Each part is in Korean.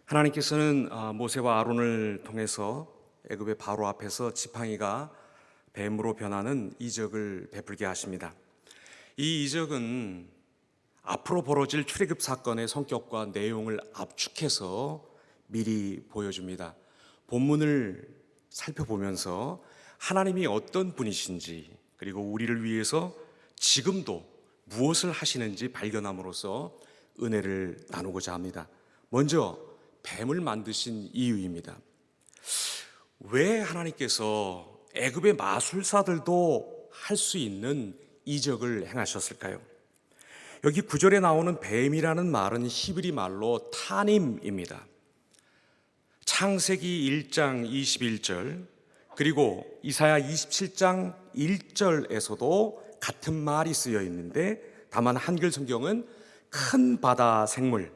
하나님께서는 모세와 아론을 통해서 애굽의 바로 앞에서 지팡이가 뱀으로 변하는 이적을 베풀게 하십니다. 이 이적은 앞으로 벌어질 출애굽 사건의 성격과 내용을 압축해서 미리 보여줍니다. 본문을 살펴보면서 하나님이 어떤 분이신지, 그리고 우리를 위해서 지금도 무엇을 하시는지 발견함으로써 은혜를 나누고자 합니다. 먼저 뱀을 만드신 이유입니다. 왜 하나님께서 애굽의 마술사들도 할 수 있는 이적을 행하셨을까요? 여기 9절에 나오는 뱀이라는 말은 히브리 말로 타님입니다. 창세기 1장 21절 그리고 이사야 27장 1절에서도 같은 말이 쓰여 있는데, 다만 한글 성경은 큰 바다 생물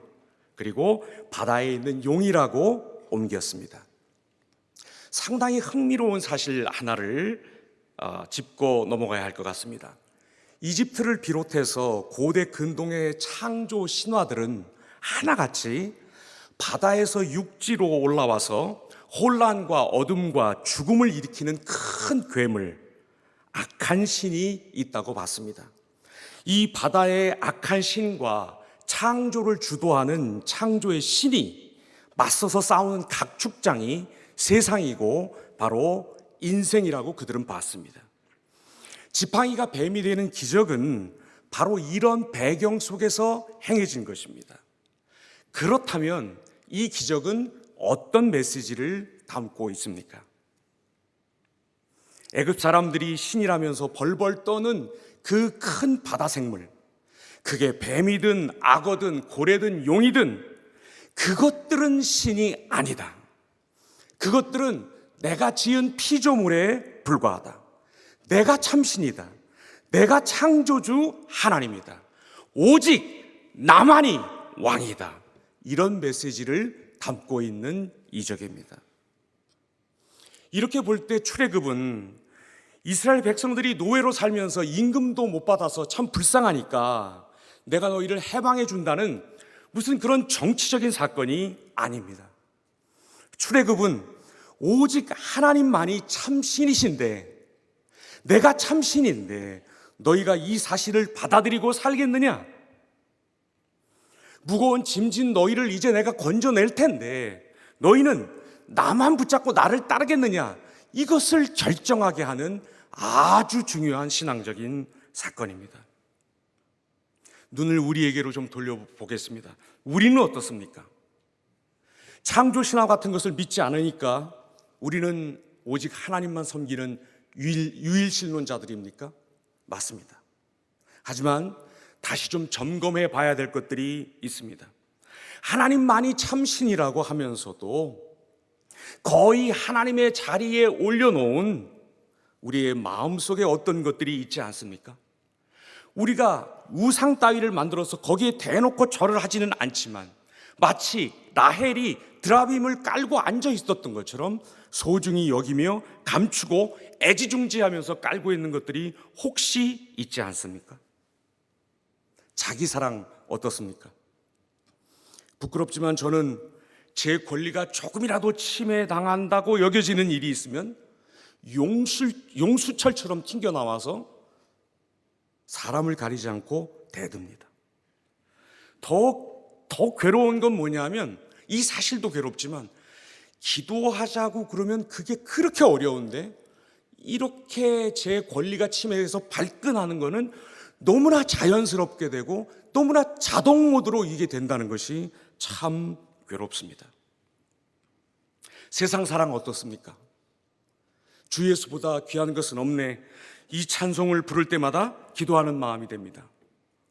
그리고 바다에 있는 용이라고 옮겼습니다. 상당히 흥미로운 사실 하나를 짚고 넘어가야 할 것 같습니다. 이집트를 비롯해서 고대 근동의 창조 신화들은 하나같이 바다에서 육지로 올라와서 혼란과 어둠과 죽음을 일으키는 큰 괴물, 악한 신이 있다고 봤습니다. 이 바다의 악한 신과 창조를 주도하는 창조의 신이 맞서서 싸우는 각축장이 세상이고 바로 인생이라고 그들은 봤습니다. 지팡이가 뱀이 되는 기적은 바로 이런 배경 속에서 행해진 것입니다. 그렇다면 이 기적은 어떤 메시지를 담고 있습니까? 애굽 사람들이 신이라면서 벌벌 떠는 그 큰 바다 생물, 그게 뱀이든 악어든 고래든 용이든 그것들은 신이 아니다. 그것들은 내가 지은 피조물에 불과하다. 내가 참신이다. 내가 창조주 하나님이다. 오직 나만이 왕이다. 이런 메시지를 담고 있는 이적입니다. 이렇게 볼 때 출애굽은 이스라엘 백성들이 노예로 살면서 임금도 못 받아서 참 불쌍하니까 내가 너희를 해방해 준다는 무슨 그런 정치적인 사건이 아닙니다. 출애굽은 오직 하나님만이 참신이신데, 내가 참신인데 너희가 이 사실을 받아들이고 살겠느냐? 무거운 짐진 너희를 이제 내가 건져낼 텐데 너희는 나만 붙잡고 나를 따르겠느냐? 이것을 결정하게 하는 아주 중요한 신앙적인 사건입니다. 눈을 우리에게로 좀 돌려보겠습니다. 우리는 어떻습니까? 창조 신화 같은 것을 믿지 않으니까 우리는 오직 하나님만 섬기는 유일신론자들입니까? 맞습니다. 하지만 다시 좀 점검해 봐야 될 것들이 있습니다. 하나님만이 참신이라고 하면서도 거의 하나님의 자리에 올려놓은 우리의 마음속에 어떤 것들이 있지 않습니까? 우리가 우상 따위를 만들어서 거기에 대놓고 절을 하지는 않지만 마치 라헬이 드라빔을 깔고 앉아 있었던 것처럼 소중히 여기며 감추고 애지중지하면서 깔고 있는 것들이 혹시 있지 않습니까? 자기 사랑 어떻습니까? 부끄럽지만 저는 제 권리가 조금이라도 침해당한다고 여겨지는 일이 있으면 용수철처럼 튕겨나와서 사람을 가리지 않고 대듭니다. 더 괴로운 건 뭐냐면, 이 사실도 괴롭지만 기도하자고 그러면 그게 그렇게 어려운데 이렇게 제 권리가 침해돼서 발끈하는 거는 너무나 자연스럽게 되고 너무나 자동 모드로 이게 된다는 것이 참 괴롭습니다. 세상 사랑 어떻습니까? 주 예수보다 귀한 것은 없네. 이 찬송을 부를 때마다 기도하는 마음이 됩니다.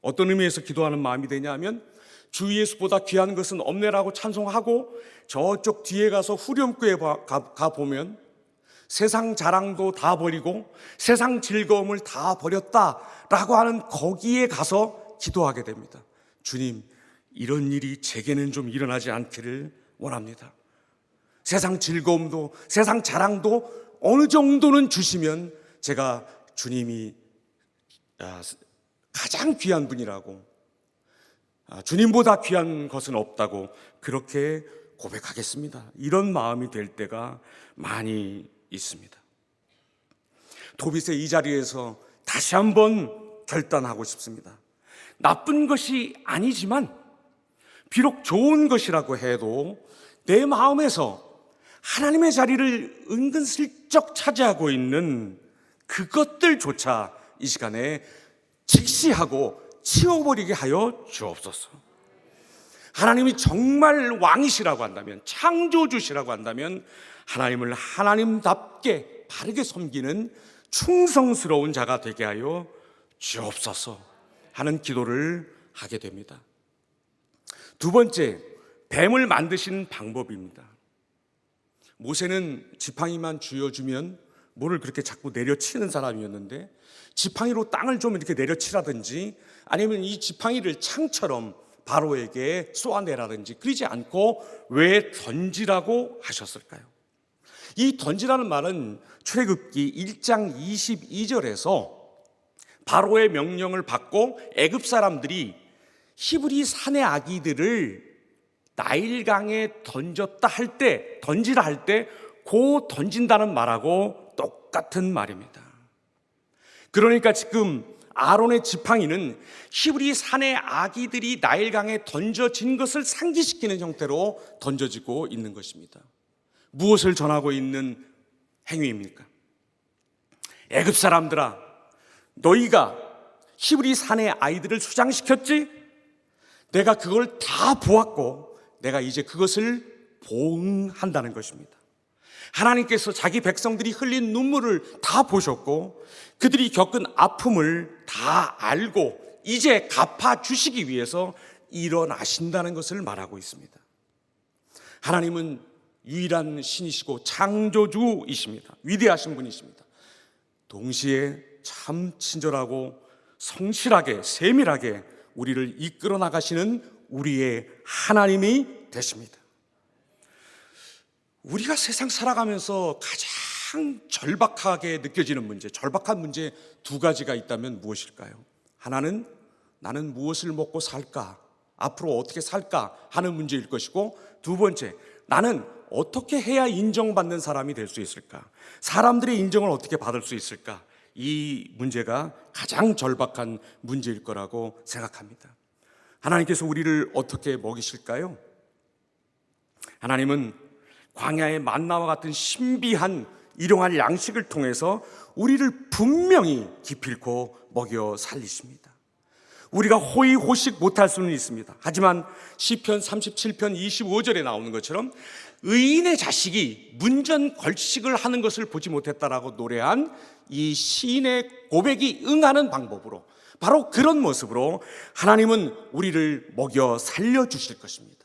어떤 의미에서 기도하는 마음이 되냐면, 주 예수보다 귀한 것은 없네라고 찬송하고 저쪽 뒤에 가서 후렴구에 가보면 세상 자랑도 다 버리고 세상 즐거움을 다 버렸다라고 하는 거기에 가서 기도하게 됩니다. 주님, 이런 일이 제게는 좀 일어나지 않기를 원합니다. 세상 즐거움도 세상 자랑도 어느 정도는 주시면 제가 주님이 가장 귀한 분이라고, 주님보다 귀한 것은 없다고 그렇게 고백하겠습니다. 이런 마음이 될 때가 많이 있습니다. 도빗의 이 자리에서 다시 한번 결단하고 싶습니다. 나쁜 것이 아니지만 비록 좋은 것이라고 해도 내 마음에서 하나님의 자리를 은근슬쩍 차지하고 있는 그것들조차 이 시간에 직시하고 치워버리게 하여 주옵소서. 하나님이 정말 왕이시라고 한다면, 창조주시라고 한다면 하나님을 하나님답게 바르게 섬기는 충성스러운 자가 되게 하여 주옵소서 하는 기도를 하게 됩니다. 두 번째, 뱀을 만드신 방법입니다. 모세는 지팡이만 쥐어주면 뭐를 그렇게 자꾸 내려치는 사람이었는데, 지팡이로 땅을 좀 이렇게 내려치라든지 아니면 이 지팡이를 창처럼 바로에게 쏘아내라든지 그러지 않고 왜 던지라고 하셨을까요? 이 던지라는 말은 출애굽기 1장 22절에서 바로의 명령을 받고 애굽 사람들이 히브리 사내 아기들을 나일강에 던졌다 할 때, 던지라 할 때 고 던진다는 말하고 똑같은 말입니다. 그러니까 지금 아론의 지팡이는 히브리 사내 아기들이 나일강에 던져진 것을 상기시키는 형태로 던져지고 있는 것입니다. 무엇을 전하고 있는 행위입니까? 애굽 사람들아, 너희가 히브리 사내 아이들을 수장시켰지? 내가 그걸 다 보았고 내가 이제 그것을 보응한다는 것입니다. 하나님께서 자기 백성들이 흘린 눈물을 다 보셨고 그들이 겪은 아픔을 다 알고 이제 갚아주시기 위해서 일어나신다는 것을 말하고 있습니다. 하나님은 유일한 신이시고 창조주이십니다. 위대하신 분이십니다. 동시에 참 친절하고 성실하게 세밀하게 우리를 이끌어 나가시는 우리의 하나님이 되십니다. 우리가 세상 살아가면서 가장 절박하게 느껴지는 문제, 절박한 문제 두 가지가 있다면 무엇일까요? 하나는 나는 무엇을 먹고 살까? 앞으로 어떻게 살까? 하는 문제일 것이고, 두 번째, 나는 어떻게 해야 인정받는 사람이 될 수 있을까? 사람들의 인정을 어떻게 받을 수 있을까? 이 문제가 가장 절박한 문제일 거라고 생각합니다. 하나님께서 우리를 어떻게 먹이실까요? 하나님은 광야의 만나와 같은 신비한 일용할 양식을 통해서 우리를 분명히 기필코 먹여 살리십니다. 우리가 호의호식 못할 수는 있습니다. 하지만 시편 37편 25절에 나오는 것처럼 의인의 자식이 문전걸식을 하는 것을 보지 못했다라고 노래한 이 시인의 고백이 응하는 방법으로, 바로 그런 모습으로 하나님은 우리를 먹여 살려주실 것입니다.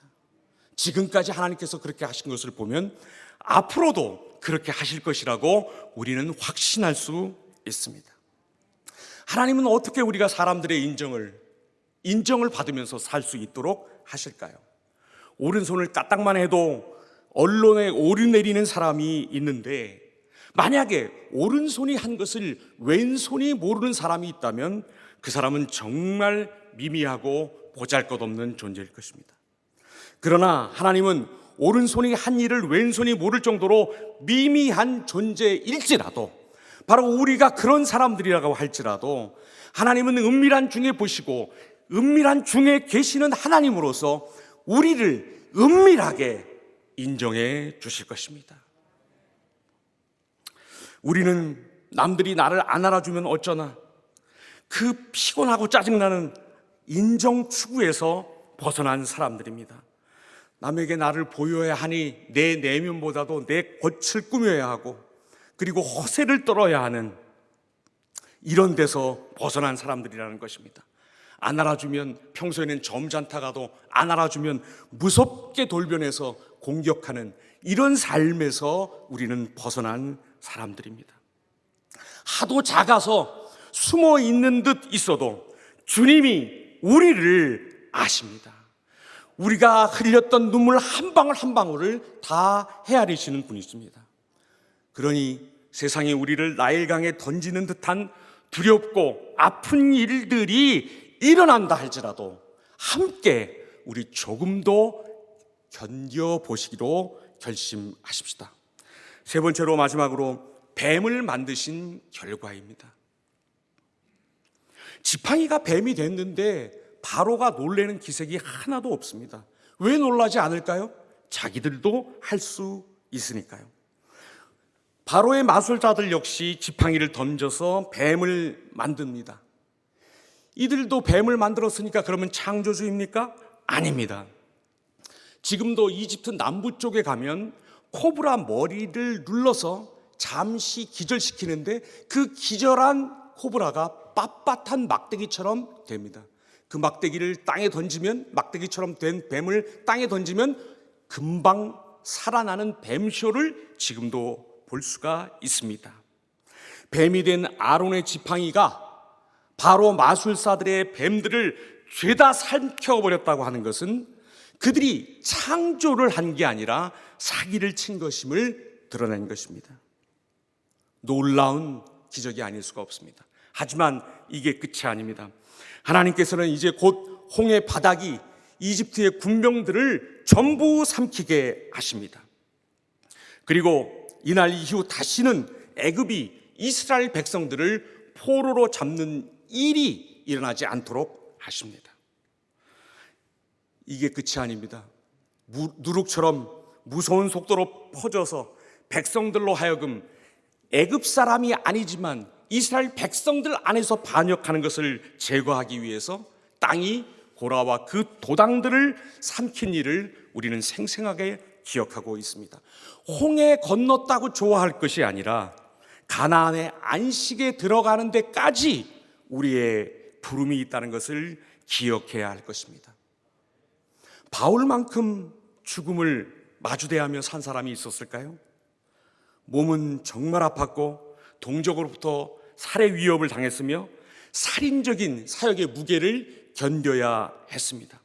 지금까지 하나님께서 그렇게 하신 것을 보면 앞으로도 그렇게 하실 것이라고 우리는 확신할 수 있습니다. 하나님은 어떻게 우리가 사람들의 인정을 받으면서 살 수 있도록 하실까요? 오른손을 까딱만 해도 언론에 오르내리는 사람이 있는데, 만약에 오른손이 한 것을 왼손이 모르는 사람이 있다면 그 사람은 정말 미미하고 보잘것없는 존재일 것입니다. 그러나 하나님은 오른손이 한 일을 왼손이 모를 정도로 미미한 존재일지라도, 바로 우리가 그런 사람들이라고 할지라도 하나님은 은밀한 중에 보시고 은밀한 중에 계시는 하나님으로서 우리를 은밀하게 인정해 주실 것입니다. 우리는 남들이 나를 안 알아주면 어쩌나, 그 피곤하고 짜증나는 인정 추구에서 벗어난 사람들입니다. 남에게 나를 보여야 하니 내 내면보다도 내 겉을 꾸며야 하고, 그리고 허세를 떨어야 하는 이런 데서 벗어난 사람들이라는 것입니다. 안 알아주면, 평소에는 점잖다가도 안 알아주면 무섭게 돌변해서 공격하는 이런 삶에서 우리는 벗어난 사람들입니다. 하도 작아서 숨어 있는 듯 있어도 주님이 우리를 아십니다. 우리가 흘렸던 눈물 한 방울 한 방울을 다 헤아리시는 분이십니다. 그러니 세상에 우리를 나일강에 던지는 듯한 두렵고 아픈 일들이 일어난다 할지라도 함께 우리 조금도 견뎌보시기로 결심하십시다. 세 번째로 마지막으로 뱀을 만드신 결과입니다. 지팡이가 뱀이 됐는데 바로가 놀라는 기색이 하나도 없습니다. 왜 놀라지 않을까요? 자기들도 할 수 있으니까요. 바로의 마술자들 역시 지팡이를 던져서 뱀을 만듭니다. 이들도 뱀을 만들었으니까 그러면 창조주입니까? 아닙니다. 지금도 이집트 남부 쪽에 가면 코브라 머리를 눌러서 잠시 기절시키는데 그 기절한 코브라가 빳빳한 막대기처럼 됩니다. 그 막대기를 땅에 던지면, 막대기처럼 된 뱀을 땅에 던지면 금방 살아나는 뱀쇼를 지금도 볼 수가 있습니다. 뱀이 된 아론의 지팡이가 바로 마술사들의 뱀들을 죄다 삼켜버렸다고 하는 것은 그들이 창조를 한 게 아니라 사기를 친 것임을 드러낸 것입니다. 놀라운 기적이 아닐 수가 없습니다. 하지만 이게 끝이 아닙니다. 하나님께서는 이제 곧 홍해 바닥이 이집트의 군병들을 전부 삼키게 하십니다. 그리고 이날 이후 다시는 애굽이 이스라엘 백성들을 포로로 잡는 일이 일어나지 않도록 하십니다. 이게 끝이 아닙니다. 누룩처럼 무서운 속도로 퍼져서 백성들로 하여금 애굽 사람이 아니지만 이스라엘 백성들 안에서 반역하는 것을 제거하기 위해서 땅이 고라와 그 도당들을 삼킨 일을 우리는 생생하게 기억하고 있습니다. 홍해 건넜다고 좋아할 것이 아니라 가나안의 안식에 들어가는 데까지 우리의 부름이 있다는 것을 기억해야 할 것입니다. 바울만큼 죽음을 마주대하며 산 사람이 있었을까요? 몸은 정말 아팠고 동족으로부터 살해 위협을 당했으며 살인적인 사역의 무게를 견뎌야 했습니다.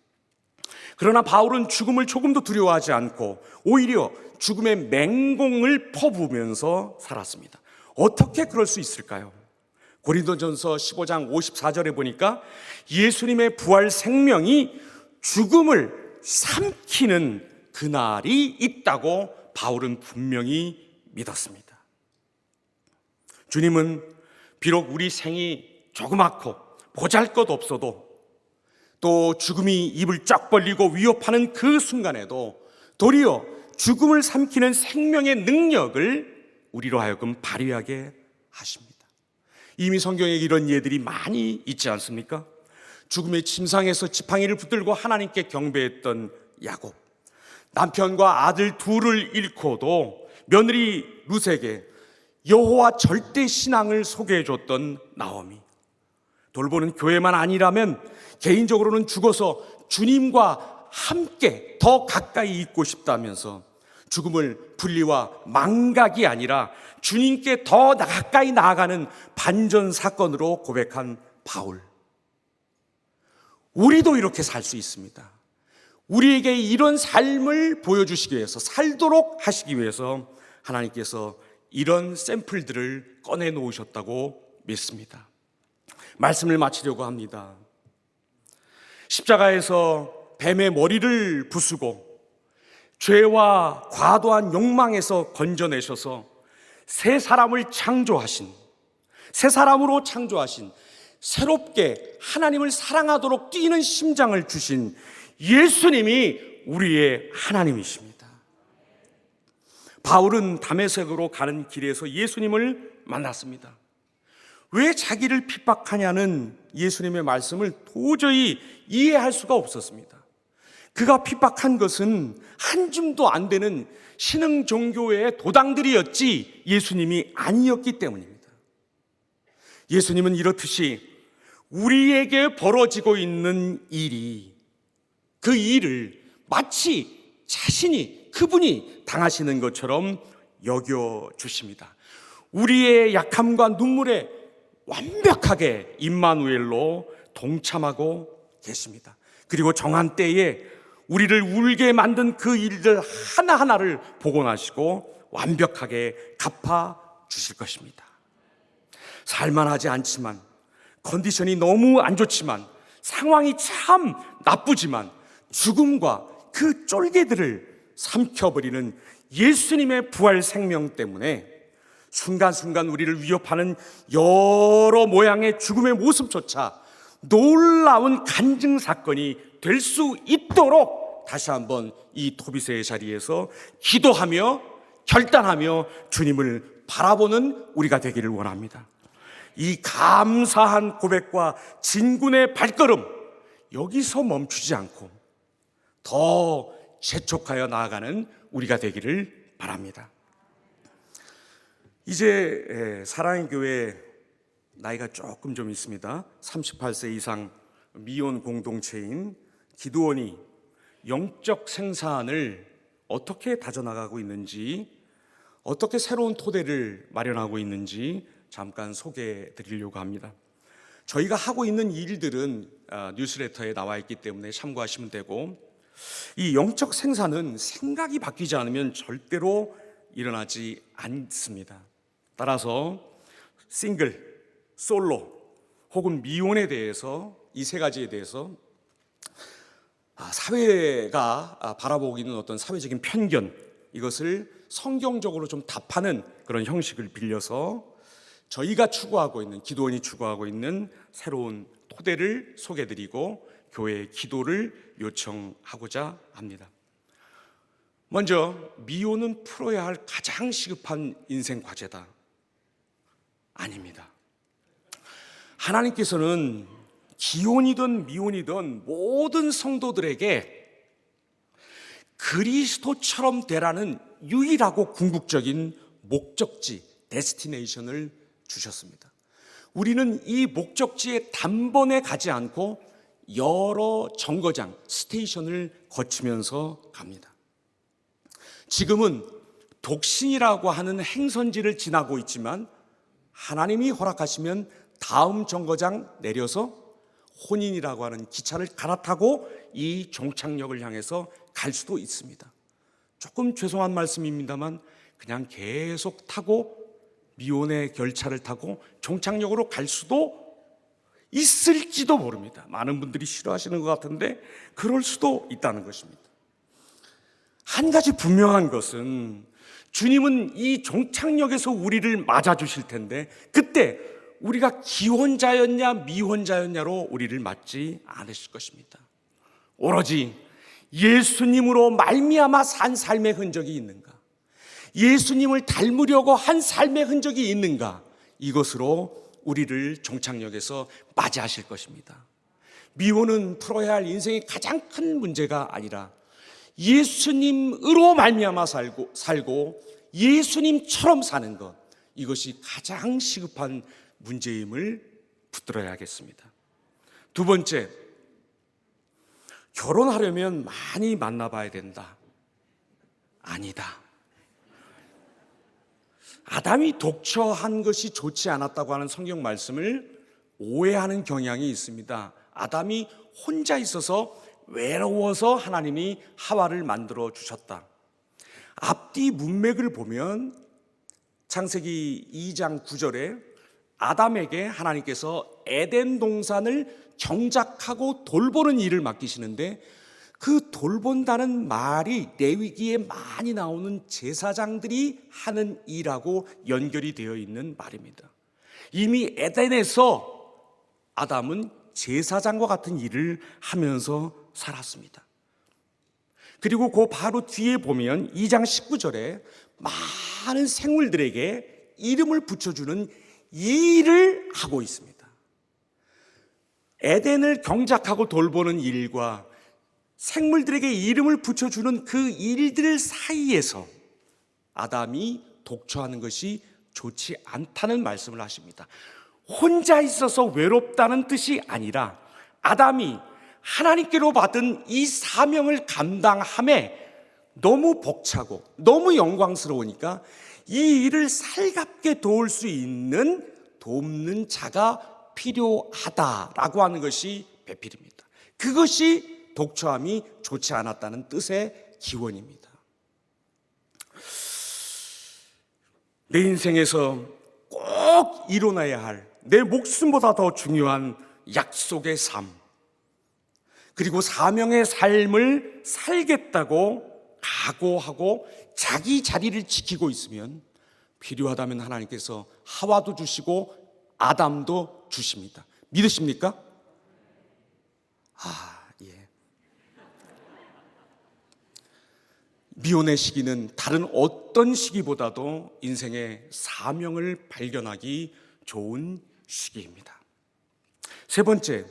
그러나 바울은 죽음을 조금도 두려워하지 않고 오히려 죽음의 맹공을 퍼부으면서 살았습니다. 어떻게 그럴 수 있을까요? 고린도전서 15장 54절에 보니까 예수님의 부활 생명이 죽음을 삼키는 그날이 있다고 바울은 분명히 믿었습니다. 주님은 비록 우리 생이 조그맣고 보잘것없어도 또 죽음이 입을 쫙 벌리고 위협하는 그 순간에도 도리어 죽음을 삼키는 생명의 능력을 우리로 하여금 발휘하게 하십니다. 이미 성경에 이런 예들이 많이 있지 않습니까? 죽음의 침상에서 지팡이를 붙들고 하나님께 경배했던 야곱, 남편과 아들 둘을 잃고도 며느리 룻에게 여호와 절대 신앙을 소개해 줬던 나오미, 돌보는 교회만 아니라면 개인적으로는 죽어서 주님과 함께 더 가까이 있고 싶다면서 죽음을 분리와 망각이 아니라 주님께 더 가까이 나아가는 반전 사건으로 고백한 바울. 우리도 이렇게 살 수 있습니다. 우리에게 이런 삶을 보여주시기 위해서, 살도록 하시기 위해서 하나님께서 이런 샘플들을 꺼내 놓으셨다고 믿습니다. 말씀을 마치려고 합니다. 십자가에서 뱀의 머리를 부수고 죄와 과도한 욕망에서 건져내셔서 새 사람을 창조하신, 새 사람으로 창조하신, 새롭게 하나님을 사랑하도록 뛰는 심장을 주신 예수님이 우리의 하나님이십니다. 바울은 다메섹으로 가는 길에서 예수님을 만났습니다. 왜 자기를 핍박하냐는 예수님의 말씀을 도저히 이해할 수가 없었습니다. 그가 핍박한 것은 한 줌도 안 되는 신흥 종교의 도당들이었지 예수님이 아니었기 때문입니다. 예수님은 이렇듯이 우리에게 벌어지고 있는 일이, 그 일을 마치 자신이, 그분이 당하시는 것처럼 여겨주십니다. 우리의 약함과 눈물에 완벽하게 임마누엘로 동참하고 계십니다. 그리고 정한 때에 우리를 울게 만든 그 일들 하나하나를 복원하시고 완벽하게 갚아주실 것입니다. 살만하지 않지만, 컨디션이 너무 안 좋지만, 상황이 참 나쁘지만 죽음과 그 쫄개들을 삼켜버리는 예수님의 부활 생명 때문에 순간순간 우리를 위협하는 여러 모양의 죽음의 모습조차 놀라운 간증 사건이 될 수 있도록 다시 한번 이 토비세의 자리에서 기도하며 결단하며 주님을 바라보는 우리가 되기를 원합니다. 이 감사한 고백과 진군의 발걸음, 여기서 멈추지 않고 더 재촉하여 나아가는 우리가 되기를 바랍니다. 이제 사랑의 교회 나이가 조금 좀 있습니다. 38세 이상 미혼 공동체인 기도원이 영적 생산을 어떻게 다져나가고 있는지, 어떻게 새로운 토대를 마련하고 있는지 잠깐 소개해 드리려고 합니다. 저희가 하고 있는 일들은 뉴스레터에 나와 있기 때문에 참고하시면 되고, 이 영적 생산은 생각이 바뀌지 않으면 절대로 일어나지 않습니다. 따라서 싱글, 솔로 혹은 미혼에 대해서, 이 세 가지에 대해서 사회가 바라보고 있는 어떤 사회적인 편견, 이것을 성경적으로 좀 답하는 그런 형식을 빌려서 저희가 추구하고 있는, 기도원이 추구하고 있는 새로운 토대를 소개해드리고 교회의 기도를 요청하고자 합니다. 먼저, 미혼은 풀어야 할 가장 시급한 인생 과제다. 아닙니다. 하나님께서는 기혼이든 미혼이든 모든 성도들에게 그리스도처럼 되라는 유일하고 궁극적인 목적지, 데스티네이션을 주셨습니다. 우리는 이 목적지에 단번에 가지 않고 여러 정거장, 스테이션을 거치면서 갑니다. 지금은 독신이라고 하는 행선지를 지나고 있지만 하나님이 허락하시면 다음 정거장 내려서 혼인이라고 하는 기차를 갈아타고 이 종착역을 향해서 갈 수도 있습니다. 조금 죄송한 말씀입니다만 그냥 계속 타고 미혼의 결차를 타고 종착역으로 갈 수도 있을지도 모릅니다. 많은 분들이 싫어하시는 것 같은데 그럴 수도 있다는 것입니다. 한 가지 분명한 것은 주님은 이 종착역에서 우리를 맞아주실 텐데 그때 우리가 기혼자였냐 미혼자였냐로 우리를 맞지 않으실 것입니다. 오로지 예수님으로 말미암아 산 삶의 흔적이 있는가, 예수님을 닮으려고 한 삶의 흔적이 있는가, 이것으로 우리를 종착역에서 맞이하실 것입니다. 미혼은 풀어야 할 인생의 가장 큰 문제가 아니라 예수님으로 말미암아 살고 예수님처럼 사는 것, 이것이 가장 시급한 문제임을 붙들어야겠습니다. 두 번째, 결혼하려면 많이 만나봐야 된다. 아니다. 아담이 독처한 것이 좋지 않았다고 하는 성경 말씀을 오해하는 경향이 있습니다. 아담이 혼자 있어서 외로워서 하나님이 하와를 만들어 주셨다. 앞뒤 문맥을 보면 창세기 2장 9절에 아담에게 하나님께서 에덴 동산을 경작하고 돌보는 일을 맡기시는데 그 돌본다는 말이 레위기에 많이 나오는 제사장들이 하는 일하고 연결이 되어 있는 말입니다. 이미 에덴에서 아담은 제사장과 같은 일을 하면서 살았습니다. 그리고 그 바로 뒤에 보면 2장 19절에 많은 생물들에게 이름을 붙여주는 일을 하고 있습니다. 에덴을 경작하고 돌보는 일과 생물들에게 이름을 붙여주는 그 일들 사이에서 아담이 독처하는 것이 좋지 않다는 말씀을 하십니다. 혼자 있어서 외롭다는 뜻이 아니라 아담이 하나님께로 받은 이 사명을 감당함에 너무 벅차고 너무 영광스러우니까 이 일을 살갑게 도울 수 있는 돕는 자가 필요하다라고 하는 것이 배필입니다. 그것이 독처함이 좋지 않았다는 뜻의 기원입니다. 내 인생에서 꼭 이뤄내야 할 내 목숨보다 더 중요한 약속의 삶, 그리고 사명의 삶을 살겠다고 각오하고 자기 자리를 지키고 있으면 필요하다면 하나님께서 하와도 주시고 아담도 주십니다. 믿으십니까? 예. 미혼의 시기는 다른 어떤 시기보다도 인생의 사명을 발견하기 좋은 시기입니다. 세 번째,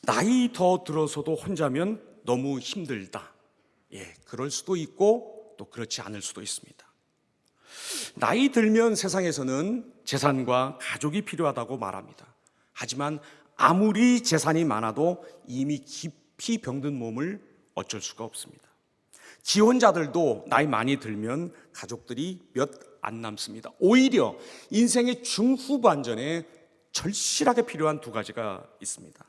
나이 더 들어서도 혼자면 너무 힘들다. 그럴 수도 있고 또 그렇지 않을 수도 있습니다. 나이 들면 세상에서는 재산과 가족이 필요하다고 말합니다. 하지만 아무리 재산이 많아도 이미 깊이 병든 몸을 어쩔 수가 없습니다. 기혼자들도 나이 많이 들면 가족들이 몇 안 남습니다. 오히려 인생의 중후반전에 절실하게 필요한 두 가지가 있습니다.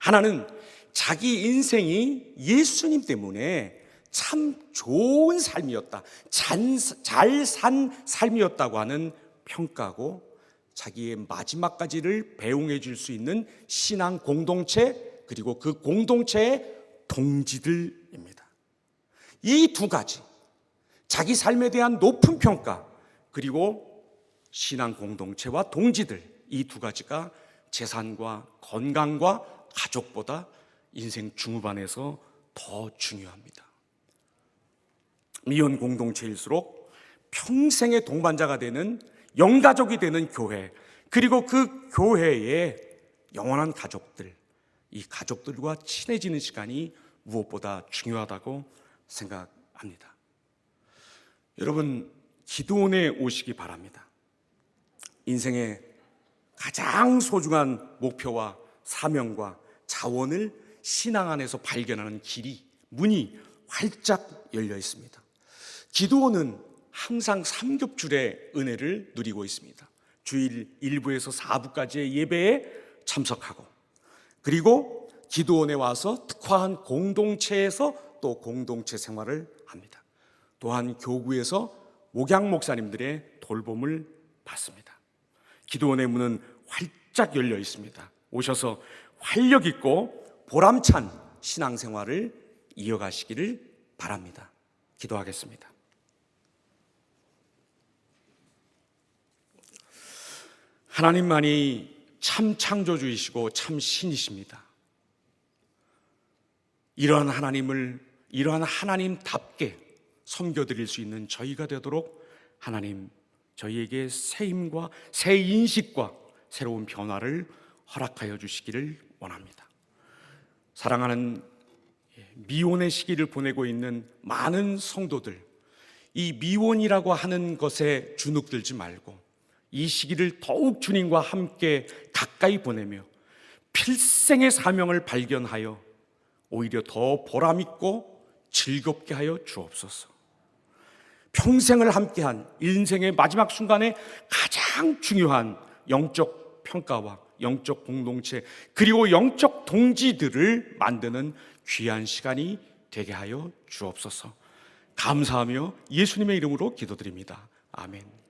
하나는 자기 인생이 예수님 때문에 참 좋은 삶이었다, 잘 산 삶이었다고 하는 평가고, 자기의 마지막까지를 배웅해 줄 수 있는 신앙 공동체, 그리고 그 공동체의 동지들입니다. 이 두 가지, 자기 삶에 대한 높은 평가 그리고 신앙 공동체와 동지들, 이 두 가지가 재산과 건강과 가족보다 인생 중후반에서 더 중요합니다. 미혼 공동체일수록 평생의 동반자가 되는 영가족이 되는 교회, 그리고 그 교회의 영원한 가족들, 이 가족들과 친해지는 시간이 무엇보다 중요하다고 생각합니다. 여러분, 기도원에 오시기 바랍니다. 인생의 가장 소중한 목표와 사명과 자원을 신앙 안에서 발견하는 길이, 문이 활짝 열려 있습니다. 기도원은 항상 삼겹줄의 은혜를 누리고 있습니다. 주일 1부에서 4부까지의 예배에 참석하고, 그리고 기도원에 와서 특화한 공동체에서 또 공동체 생활을 합니다. 또한 교구에서 목양 목사님들의 돌봄을 받습니다. 기도원의 문은 활짝 열려 있습니다. 오셔서 활력 있고 보람찬 신앙생활을 이어가시기를 바랍니다. 기도하겠습니다. 하나님만이 참 창조주이시고 참 신이십니다. 이러한 하나님답게 섬겨드릴 수 있는 저희가 되도록 하나님, 저희에게 새 힘과 새 인식과 새로운 변화를 허락하여 주시기를 원합니다. 사랑하는 미혼의 시기를 보내고 있는 많은 성도들, 이 미혼이라고 하는 것에 주눅들지 말고 이 시기를 더욱 주님과 함께 가까이 보내며 필생의 사명을 발견하여 오히려 더 보람있고 즐겁게 하여 주옵소서. 평생을 함께한 인생의 마지막 순간에 가장 중요한 영적 평가와 영적 공동체, 그리고 영적 동지들을 만드는 귀한 시간이 되게 하여 주옵소서. 감사하며 예수님의 이름으로 기도드립니다. 아멘.